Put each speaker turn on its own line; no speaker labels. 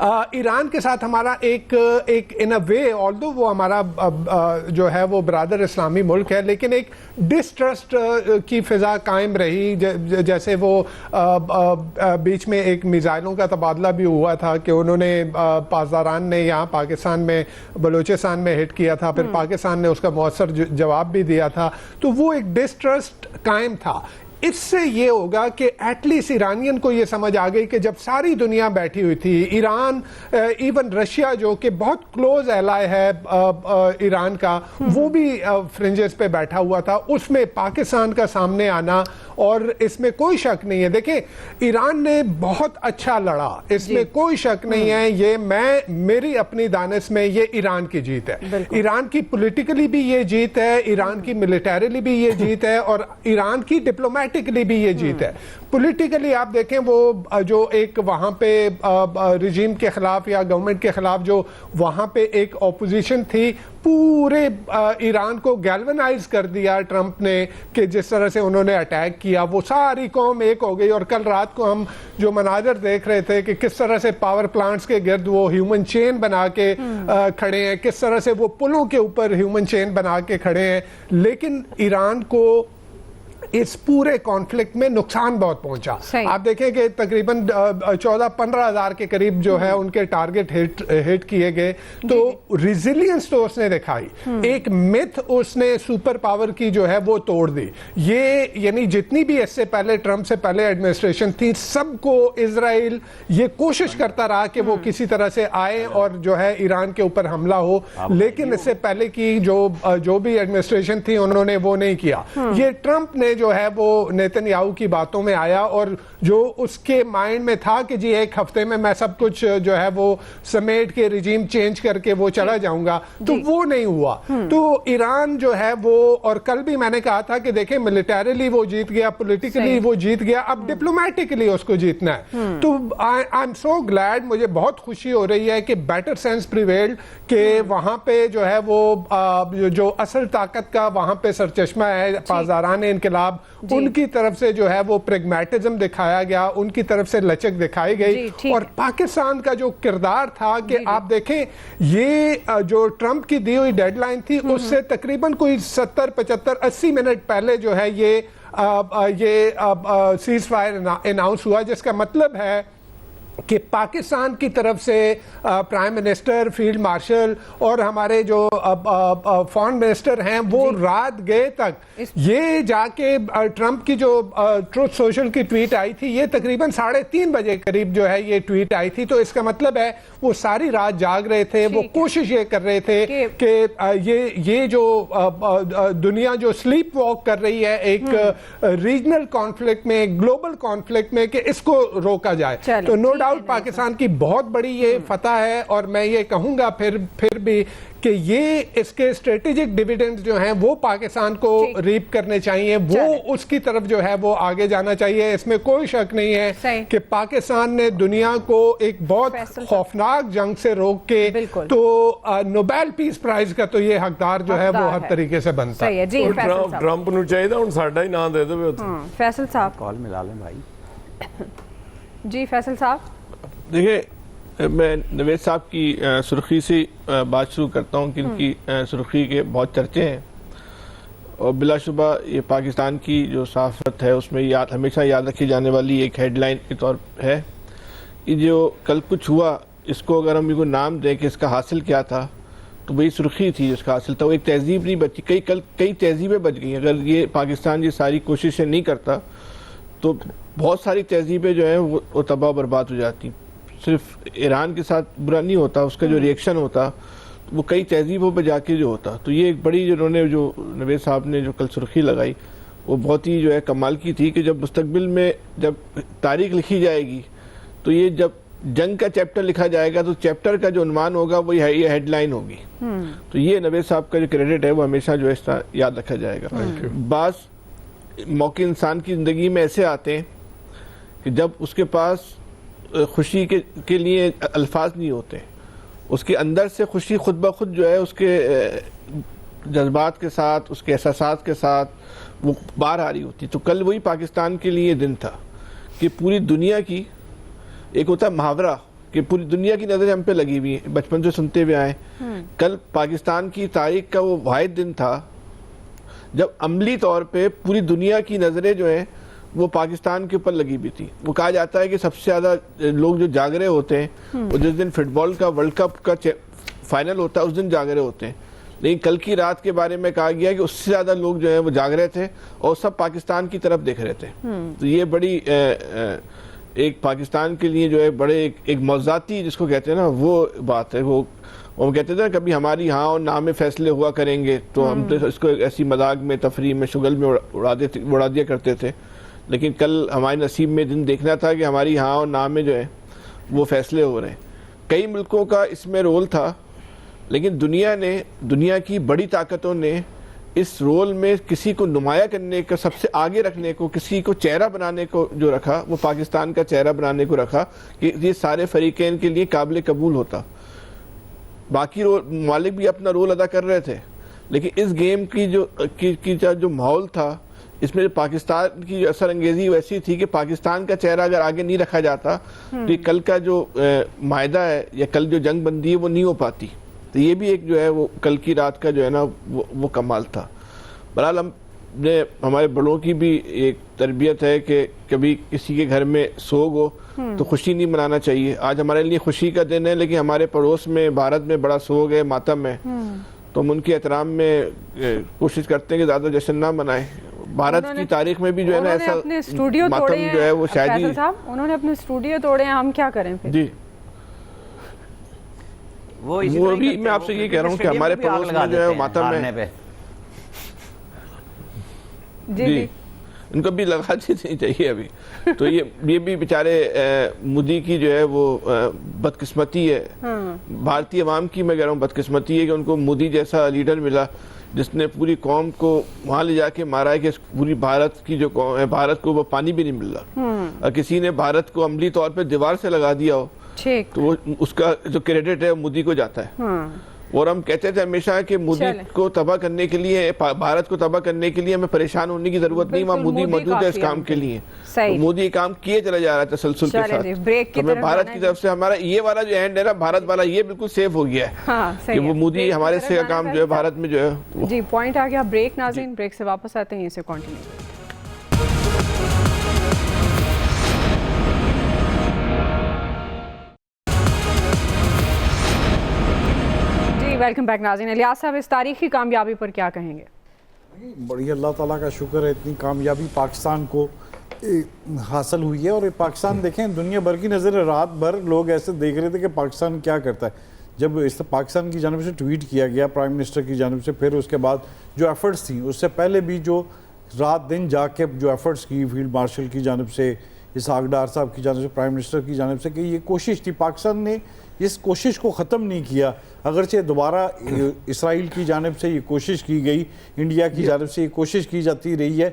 ایران کے ساتھ ہمارا ایک ان اے وے آلدو وہ ہمارا جو ہے وہ برادر اسلامی ملک ہے، لیکن ایک ڈسٹرسٹ کی فضا قائم رہی. جیسے وہ بیچ میں ایک میزائلوں کا تبادلہ بھی ہوا تھا کہ انہوں نے پاسداران نے یہاں پاکستان میں بلوچستان میں ہٹ کیا تھا، پھر پاکستان نے اس کا مؤثر جواب بھی دیا تھا، تو وہ ایک ڈسٹرسٹ قائم تھا. اس سے یہ ہوگا کہ ایٹ لیسٹ ایرانین کو یہ سمجھ آ گئی کہ جب ساری دنیا بیٹھی ہوئی تھی، ایران ایون رشیا جو کہ بہت کلوز ایلائی ہے ایران کا، وہ بھی فرنجز پہ بیٹھا ہوا تھا، اس میں پاکستان کا سامنے آنا، اور اس میں کوئی شک نہیں ہے. دیکھیں ایران نے بہت اچھا لڑا، اس میں کوئی شک نہیں ہے. یہ میری اپنی دانش میں یہ ایران کی جیت ہے. ایران کی پولیٹیکلی بھی یہ جیت ہے، ایران کی ملیٹریلی بھی یہ جیت ہے، اور ایران کی ڈپلومیٹکلی بھی یہ جیت ہے. پولیٹیکلی آپ دیکھیں وہ جو ایک وہاں پہ رجیم کے خلاف یا گورنمنٹ کے خلاف جو وہاں پہ ایک اپوزیشن تھی، پورے ایران کو گیلونائز کر دیا ٹرمپ نے کہ جس طرح سے انہوں نے اٹیک کیا، وہ ساری قوم ایک ہو گئی. اور کل رات کو ہم جو مناظر دیکھ رہے تھے کہ کس طرح سے پاور پلانٹس کے گرد وہ ہیومن چین بنا کے کھڑے ہیں، کس طرح سے وہ پلوں کے اوپر ہیومن چین بنا کے کھڑے ہیں. لیکن ایران کو اس پورے کانفلکٹ میں نقصان بہت پہنچا. آپ دیکھیں کہ تقریباً 14-15 ہزار کے قریب جو ہے ان کے ٹارگٹ ہٹ کیے گئے. تو ریزیلینس تو اس نے دکھائی، ایک متھ اس نے سپر پاور کی جو ہے وہ توڑ دی. یہ یعنی جتنی بھی اس سے پہلے ٹرمپ سے پہلے ایڈمنسٹریشن تھی، سب کو اسرائیل یہ کوشش کرتا رہا کہ وہ کسی طرح سے آئے اور جو ہے ایران کے اوپر حملہ ہو، لیکن اس سے پہلے کی جو بھی ایڈمنسٹریشن تھی انہوں نے وہ نہیں کیا. یہ ٹرمپ نے جو ہے وہ نیتن یاہو کی باتوں میں آیا، اور جو اس کے مائنڈ میں تھا کہ جی ایک ہفتے میں میں سب کچھ جو ہے وہ سمیٹ کے رجیم چینج کر کے وہ چلا جاؤں گا، تو وہ نہیں ہوا. تو ایران جو ہے وہ، اور کل بھی میں نے کہا تھا کہ دیکھیں ملیٹریلی وہ جیت گیا، پولیٹیکلی وہ جیت گیا، اب ڈپلومیٹکلی اس کو جیتنا ہے. تو آئی ایم سو گلیڈ، مجھے بہت خوشی ہو رہی ہے کہ بیٹر سینس پریویلڈ، کہ وہاں پہ جو ہے وہ جو اصل طاقت کا وہاں پہ سرچشمہ ہے پاسداران انقلاب، ان کی طرف سے جو ہے وہ پریگمیٹزم دکھایا گیا، ان کی طرف سے لچک دکھائی گئی. اور پاکستان کا جو کردار تھا کہ آپ دیکھیں یہ جو ٹرمپ کی دی ہوئی ڈیڈ لائن تھی، اس سے تقریباً کوئی 70-75-80 منٹ پہلے جو ہے یہ سیز فائر اناؤنس ہوا، جس کا مطلب ہے کہ پاکستان کی طرف سے پرائم منسٹر، فیلڈ مارشل اور ہمارے جو فارن منسٹر ہیں وہ رات گئے تک یہ جا کے ٹرمپ کی جو ٹروتھ سوشل کی ٹویٹ آئی تھی، یہ تقریباً 3:30 بجے قریب جو ہے یہ ٹویٹ آئی تھی. تو اس کا مطلب ہے وہ ساری رات جاگ رہے تھے، وہ کوشش یہ کر رہے تھے کہ یہ جو دنیا جو سلیپ واک کر رہی ہے ایک ریجنل کانفلکٹ میں، گلوبل کانفلکٹ میں، کہ اس کو روکا جائے. تو نو ڈاؤٹ پاکستان کی بہت بڑی یہ فتح ہے، اور میں یہ کہوں گا پھر بھی کہ یہ اس کے اسٹریٹجک ڈیویڈنڈز جو ہیں وہ پاکستان کو ریپ کرنے چاہیے، وہ اس کی طرف جو ہے وہ آگے جانا چاہیے. اس میں کوئی شک نہیں ہے کہ پاکستان نے دنیا کو ایک بہت خوفناک جنگ سے روک کے تو نوبیل پیس پرائز کا تو یہ حقدار جو ہے وہ ہر طریقے سے بنتا ہے.
ٹرمپ نو چاہیے ہوں ساڈا ہی نام دے دو.
فیصل صاحب
کال ملا لیں بھائی.
جی فیصل صاحب.
دیکھیں میں نوید صاحب کی سرخی سے بات شروع کرتا ہوں کہ ان کی سرخی کے بہت چرچے ہیں، اور بلا شبہ یہ پاکستان کی جو صحافت ہے اس میں ہمیشہ یاد رکھی جانے والی ایک ہیڈ لائن کے طور ہے. یہ جو کل کچھ ہوا، اس کو اگر ہم ان کو نام دیں کہ اس کا حاصل کیا تھا، تو وہی سرخی تھی اس کا حاصل تھا. وہ ایک تہذیب نہیں بچی، کئی تہذیبیں بچ گئیں. اگر یہ پاکستان یہ ساری کوششیں نہیں کرتا تو بہت ساری تہذیبیں جو ہیں وہ تباہ برباد ہو جاتی. صرف ایران کے ساتھ برا نہیں ہوتا، اس کا جو ریئیکشن ہوتا وہ کئی تہذیبوں پہ جا کے جو ہوتا. تو یہ ایک بڑی جو انہوں نے جو نوید صاحب نے جو کل سرخی لگائی وہ بہت ہی جو ہے کمال کی تھی کہ جب مستقبل میں جب تاریخ لکھی جائے گی تو یہ جب جنگ کا چیپٹر لکھا جائے گا تو چیپٹر کا جو عنوان ہوگا وہ یہ ہیڈ لائن ہوگی. تو یہ نوید صاحب کا جو کریڈٹ ہے وہ ہمیشہ جو اس طرح یاد رکھا جائے گا. بعض موقع انسان کی زندگی میں ایسے آتے ہیں کہ جب اس کے پاس خوشی کے لیے الفاظ نہیں ہوتے، اس کے اندر سے خوشی خود بخود جو ہے اس کے جذبات کے ساتھ، اس کے احساسات کے ساتھ وہ باہر آ رہی ہوتی. تو کل وہی پاکستان کے لیے دن تھا کہ پوری دنیا کی ایک ہوتا ہے محاورہ کہ پوری دنیا کی نظریں ہم پہ لگی ہوئی ہیں، بچپن سے سنتے ہوئے آئے. کل پاکستان کی تاریخ کا وہ واحد دن تھا جب عملی طور پہ پوری دنیا کی نظریں جو ہیں وہ پاکستان کے اوپر لگی ہوئی تھی. وہ کہا جاتا ہے کہ سب سے زیادہ لوگ جو جاگ رہے ہوتے ہیں وہ جس دن فٹ بال کا ورلڈ کپ کا فائنل ہوتا ہے اس دن جاگ رہے ہوتے ہیں. لیکن کل کی رات کے بارے میں کہا گیا کہ اس سے زیادہ لوگ جو ہیں وہ جاگ رہے تھے اور سب پاکستان کی طرف دیکھ رہے تھے. تو یہ بڑی ایک پاکستان کے لیے جو ہے بڑے ایک موضوعاتی جس کو کہتے ہیں نا وہ بات ہے. وہ کہتے تھے نا کبھی ہماری ہاں اور نہ میں فیصلے ہوا کریں گے تو ہم تو اس کو ایسی مذاق میں تفریح میں شغل میں اڑا دیا کرتے تھے. لیکن کل ہمارے نصیب میں دن دیکھنا تھا کہ ہماری ہاں اور نہ میں جو ہے وہ فیصلے ہو رہے ہیں. کئی ملکوں کا اس میں رول تھا لیکن دنیا کی بڑی طاقتوں نے اس رول میں کسی کو نمایاں کرنے کا سب سے آگے رکھنے کو کسی کو چہرہ بنانے کو جو رکھا وہ پاکستان کا چہرہ بنانے کو رکھا کہ یہ سارے فریقین کے لیے قابل قبول ہوتا. باقی ممالک بھی اپنا رول ادا کر رہے تھے لیکن اس گیم کی جو ماحول تھا اس میں پاکستان کی اثر انگیزی ویسی تھی کہ پاکستان کا چہرہ اگر آگے نہیں رکھا جاتا تو کل کا جو معاہدہ ہے یا کل جو جنگ بندی ہے وہ نہیں ہو پاتی. تو یہ بھی ایک جو ہے وہ کل کی رات کا جو ہے نا وہ کمال تھا. بہرحال ہمارے بڑوں کی بھی ایک تربیت ہے کہ کبھی کسی کے گھر میں سوگ ہو تو خوشی نہیں منانا چاہیے. آج ہمارے لیے خوشی کا دن ہے لیکن ہمارے پڑوس میں بھارت میں بڑا سوگ ہے، ماتم ہے، تو ہم ان کے احترام میں کوشش کرتے ہیں کہ زیادہ جشن نہ منائیں. بھارت کی تاریخ میں بھی جو ہے نا ایسا ماتم جو ہے وہ شاید ہی
انہوں نے اپنے اسٹوڈیو توڑے ہیں، ہم کیا کریں پھر؟
جی وہ بھی میں آپ سے یہ کہہ رہا ہوں کہ ہمارے پڑوس میں جو ہے ماتم ہے. جی ان کو بھی لگا نہیں چاہیے ابھی. تو یہ بھی بیچارے مودی کی جو ہے وہ بدقسمتی ہے، بھارتی عوام کی میں کہہ رہا ہوں بدقسمتی ہے کہ ان کو مودی جیسا لیڈر ملا جس نے پوری قوم کو وہاں لے جا کے مارا ہے کہ پوری بھارت کی جو قوم ہے بھارت کو وہ پانی بھی نہیں مل رہا. اور کسی نے بھارت کو عملی طور پہ دیوار سے لگا دیا ہو تو وہ اس کا جو کریڈٹ ہے مودی کو جاتا ہے. اور ہم کہتے تھے ہمیشہ کہ مودی کو تباہ کرنے کے لیے بھارت کو تباہ کرنے کے لیے ہمیں پریشان ہونے کی ضرورت نہیں، وہاں مودی موجود ہے اس کام کے لیے. مودی یہ کام کیے چلا جا رہا ہے تسلسل کے ساتھ. تو میں بھارت کی طرف سے ہمارا یہ والا جو اینڈ ہے نا بھارت والا یہ بالکل سیف ہو گیا ہے کہ وہ مودی ہمارے سے کام جو ہے بھارت میں جو ہے.
جی پوائنٹ آ گیا. بریک ناظرین، بریک سے واپس آتے ہیں، اسے کنٹینیو. ویلکم بیک ناظرین. الیاس صاحب اس تاریخی کامیابی پر کیا کہیں گے؟
بڑی اللہ تعالیٰ کا شکر ہے اتنی کامیابی پاکستان کو حاصل ہوئی ہے. اور پاکستان دیکھیں دنیا بھر کی نظر رات بھر لوگ ایسے دیکھ رہے تھے کہ پاکستان کیا کرتا ہے. جب اس پاکستان کی جانب سے ٹویٹ کیا گیا پرائم منسٹر کی جانب سے، پھر اس کے بعد جو ایفرٹس تھیں اس سے پہلے بھی جو رات دن جا کے جو ایفرٹس کی فیلڈ مارشل کی جانب سے، اسحاق ڈار صاحب کی جانب سے، پرائم منسٹر کی جانب سے، کہ یہ کوشش تھی پاکستان نے اس کوشش کو ختم نہیں کیا. اگرچہ دوبارہ اسرائیل کی جانب سے یہ کوشش کی گئی، انڈیا کی جانب سے یہ کوشش کی جاتی رہی ہے